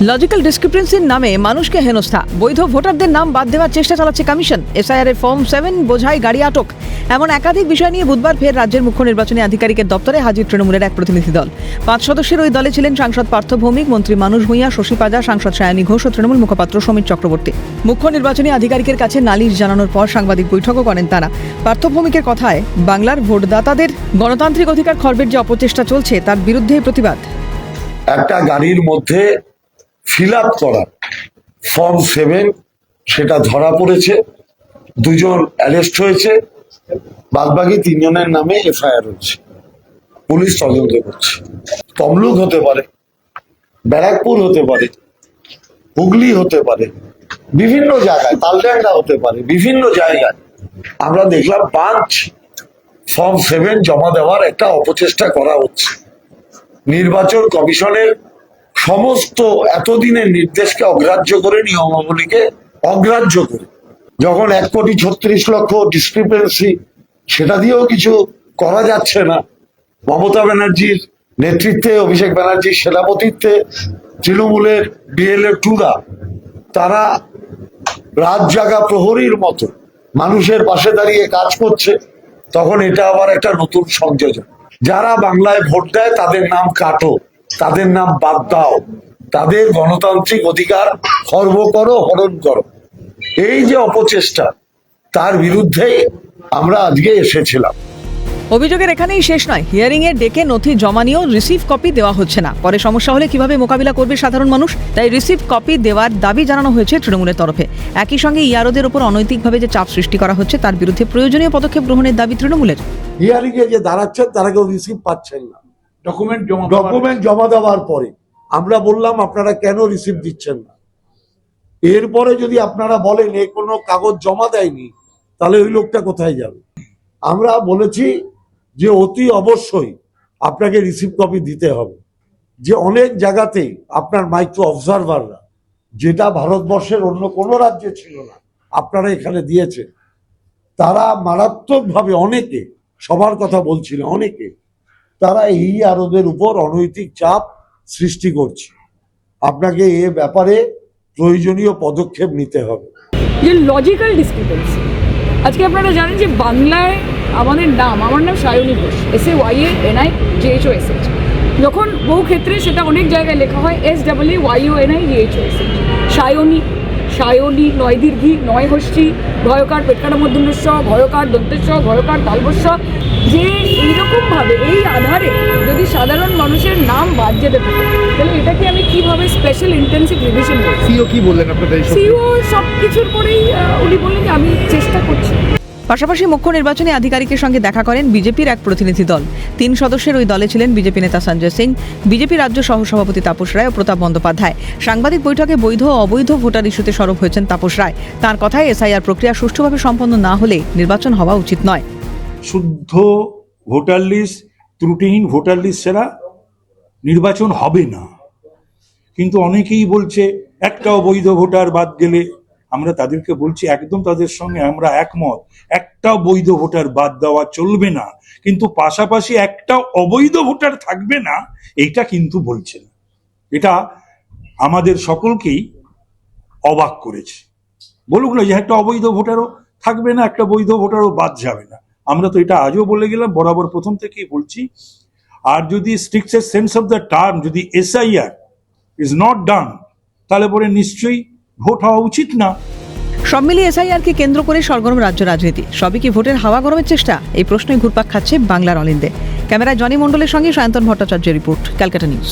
Logical ডিসক্রিপেন্সির নামে মানুষকে হেনস্থা, বৈধ ভোটারদের নাম বাদ দেওয়ার চেষ্টা চালাচ্ছে কমিশন, এসআইআর এর ফর্ম 7 বোঝাই গাড়ি আটক, এমন একাধিক বিষয় নিয়ে বুধবার ফের রাজ্যের মুখ্য নির্বাচনী আধিকারিকের দপ্তরে হাজির তৃণমূলের এক প্রতিনিধি দল। 5 সদস্যের ওই দলে ছিলেন সাংসদ পার্থ ভৌমিক, মন্ত্রী মানুষ ভূঁইয়া, শশী পাজা, সাংসদ সায়নী ঘোষ ও তৃণমূল মুখপাত্র সমীর চক্রবর্তী। মুখ্য নির্বাচনী আধিকারিকের কাছে নালিশ জানানোর পর সাংবাদিক বৈঠকও করেন তারা। পার্থ ভৌমিকের কথায়, বাংলার ভোটদাতাদের গণতান্ত্রিক অধিকার খর্বের যে অপচেষ্টা চলছে তার বিরুদ্ধে প্রতিবাদ। একটা গাড়ির মধ্যে ফিল আপ করা ফর্ম 7 সেটা ধরা পড়েছে, 2 জন অ্যারেস্ট হয়েছে, বাদবাকি 3 জনের নামে এফআইআর হচ্ছে, পুলিশ তদন্ত করছে। তমলুক হতে পারে, ব্যারাকপুর হতে পারে, হুগলি হতে পারে, বিভিন্ন জায়গায়, তালডাংরা হতে পারে, বিভিন্ন জায়গায় আমরা দেখলাম বাঞ্চ ফর্ম 7 জমা দেওয়ার একটা অপচেষ্টা করা হচ্ছে। নির্বাচন কমিশনের সমস্ত এতদিনের নির্দেশকে অগ্রাহ্য করে, নিয়মাবলীকে অগ্রাহ্য করে, যখন 1,36,00,000 ডিসক্রিপেন্সি, সেটা দিয়েও কিছু করা যাচ্ছে না। মমতা ব্যানার্জির নেতৃত্বে, অভিষেক ব্যানার্জির সেনাপতিত্বে তৃণমূলের ডিএলএ 2রা তারা রাত জাগা প্রহরীর মতো মানুষের পাশে দাঁড়িয়ে কাজ করছে, তখন এটা আবার একটা নতুন সংযোজন। যারা বাংলায় ভোট দেয় তাদের নাম কাটো, তাদের নাম বাদ দাও, তাদের গণতান্ত্রিক অধিকার খর্ব করো, হরণ করো। এই যে অপচেষ্টা, তার বিরুদ্ধেই আমরা আজকে এসেছিলাম। অভিযোগের এখানেই শেষ নয়, হিয়ারিং এর ডেকে নথি জমা নিয়েও রিসিভ কপি দেওয়া হচ্ছে না। পরে সমস্যা হলে কিভাবে মোকাবিলা করবে সাধারণ মানুষ, তাই রিসিভ কপি দেওয়ার দাবি জানানো হয়েছে তৃণমূলের তরফে। একই সঙ্গে ইয়ারোদের উপর অনৈতিকভাবে যে চাপ সৃষ্টি করা হচ্ছে তার বিরুদ্ধে প্রয়োজনীয় পদক্ষেপ গ্রহণের দাবি তৃণমূলের। হিয়ারিং এ যে দাঁড়াচ্ছেন তারা কেউ রিসিভ পাচ্ছেন না, ডকুমেন্ট জমা দেওয়ার পরে। আমরা বললাম আপনারা কেন রিসিভ দিচ্ছেন না? এরপরে যদি আপনারা বলেন এ কোনো কাগজ জমা দেয়নি, তাহলে ওই লোকটা কোথায় যাবে? আমরা বলেছি যে অতি অবশ্যই আপনাকে রিসিভ কপি দিতে হবে। যে অনেক জায়গাতেই আপনার মাইক্রো অবজারভাররা, যেটা ভারতবর্ষের অন্য কোনো রাজ্যে ছিল না, আপনারা এখানে দিয়েছেন, তারা মারাত্মকভাবে, অনেকে, সবার কথা বলছিল, অনেকে তারা এই আরোদের উপর অনৈতিক চাপ সৃষ্টি করছে। আপনাকে এ ব্যাপারে প্রয়োজনীয় পদক্ষেপ নিতে হবে। যে লজিক্যাল ডিসক্রিপেন্সি, আজকে আপনারা জানেন যে বাংলায় আমার নাম সায়নী ঘোষ, SAYANIGHOSH, যখন বহু ক্ষেত্রে সেটা অনেক জায়গায় লেখা হয় SAYONIGHOSH। সায়নী, 9 দীর্ঘি, 9 হস্যি, ভয়কার পেটকাটা মধ্যস্ব, ভয়কার দন্তেস্ব, ভয়কার তালবস্য। যে এইরকমভাবে এই আধারে যদি সাধারণ মানুষের নাম বাদ যেতে থাকে, তাহলে এটাকে আমি কিভাবে স্পেশাল ইন্টেন্সিভ রিভিশন বলবো? সিও কি বললেন আপনাদের? সিও সব কিছুর পরেই উনি বললেন যে আমি চেষ্টা করছি। পাশাপাশি মুখ্য নির্বাচনী আধিকারিকের সঙ্গে দেখা করেন বিজেপির এক প্রতিনিধি দল। 3 সদস্যের ওই দলে ছিলেন বিজেপি নেতা সঞ্জয় সিং, বিজেপি রাজ্য সহসভাপতি তাপস রায় ও প্রতাপ বন্দ্যোপাধ্যায়। সাংবাদিক বৈঠকে বৈধ ও অবৈধ ভোটার ইস্যুতে সরব হয়েছেন তাপস রায়। তাঁর কথায়, এসআইআর প্রক্রিয়া সুষ্ঠুভাবে সম্পন্ন না হলে নির্বাচন হওয়া উচিত নয়। শুদ্ধ ভোটার লিস্ট, ত্রুটিহীন ভোটার লিস্ট ছাড়া নির্বাচন হবে না। কিন্তু অনেকেই বলছে একটা অবৈধ ভোটার বাদ গেলে, আমরা তাদেরকে বলছি একদম তাদের সঙ্গে আমরা একমত, একটা বৈধ ভোটার বাদ দেওয়া চলবে না, কিন্তু পাশাপাশি একটা অবৈধ ভোটার থাকবে না, এইটা কিন্তু বলছে না। এটা আমাদের সকলকেই অবাক করেছে। বলুক না যে একটা অবৈধ ভোটারও থাকবে না, একটা বৈধ ভোটারও বাদ যাবে না। আমরা তো এটা আজও বলে গেলাম, বরাবর প্রথম থেকেই বলছি। আর যদি স্ট্রিক্টেস্ট সেন্স অফ দ্য টার্ম, যদি SIR ইজ নট ডান, তাহলে পরে নিশ্চয়ই ভোট হওয়া উচিত না। সব মিলিয়ে এসআইআরকে কেন্দ্র করে সরগরম রাজ্য রাজনীতি। সবই কি ভোটের হাওয়া গরমের চেষ্টা? এই প্রশ্নই ঘুরপাক খাচ্ছে বাংলার অলিন্দে। ক্যামেরায় জনি মণ্ডলের সঙ্গে সায়ন্তন ভট্টাচার্যের রিপোর্ট, ক্যালকাটা নিউজ।